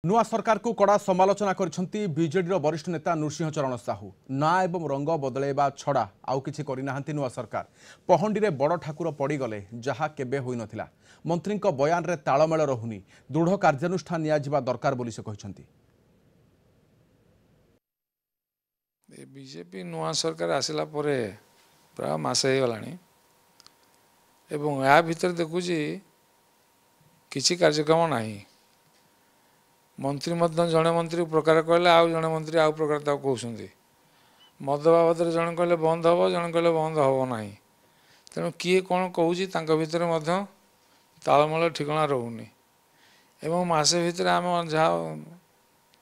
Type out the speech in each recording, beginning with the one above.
नुआ सरकार को कड़ा समालोचना करछंती बीजेडी वरिष्ठ नेता नृसिंह चरण साहू ना एवं रंग बदलैबा छड़ा आउ किछि करिनाहांती नुआ सरकार पहंडी रे बड़ ठाकुर पड़ीगले जहा केबे होई नथिला मंत्री बयान रे तालमेल रहुनी दृढ़ कार्यानुष्ठान नियाजिबा दरकार बोली से कहिसंती। बीजेपी नुआ सरकार आसिला परे प्राय मासे हो गलानी एवं या भीतर देखुची किछि कार्यक्रम नाही मंत्री जड़े मंत्री प्रकार कहले आउ जड़े मंत्री आउ प्रकार कहते मद बाबद जड़े कहले बंद हम जड़े कहले बंद हम ना तेणु किए कौन कहूँ भितर तालमेल ठिकना रोनी एवं मसे भितर आम जहाँ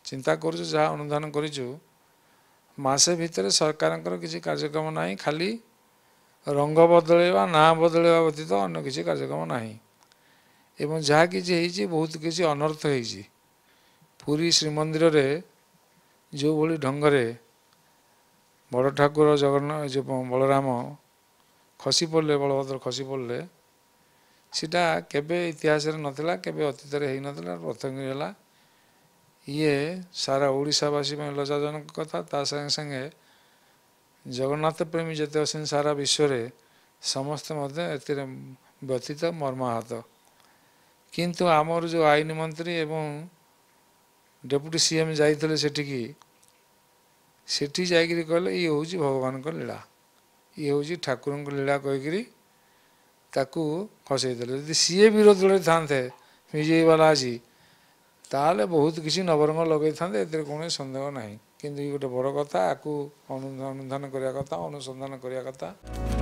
चिंता करूँ जहाँ अनुधान करूँ मसे भितर सरकार किसी कार्यक्रम ना खाली रंग बदलैवा ना बदलैवा व्यतीत अन्य किसी कार्यक्रम ना एवं जहाँ कि बहुत किसी अनर्थ होती पुरी श्रीमंदिर रे जो भली ढंगरे बड़ ठाकुर जगन्नाथ जो बलराम खसी पड़े बलभद्र खसी पड़े सीटा केबे इतिहास नथिला केबे अतीत नथिला प्रथम है ये सारा ओडिशावासी में लज्जाजनक कथा ता संगे संगे जगन्नाथ प्रेमी जिते अच्छे सारा विश्व में समस्ते व्यतीत मर्माहत किंतु आमर जो आईन मंत्री एवं डेप्यूटी सीएम जाइए सेठी जाकि कहले ये हूँ भगवान को लीला ये हूँ ठाकुर को लीला कहीकि खसईदे यदि सीए विरोध जोड़े था विजयी वाला आज ताले बहुत किसी नवरंग लगे था कौन सन्देह ना कि गोटे बड़ कथा आपको अनुधान करने कथा अनुसंधान करने कथा।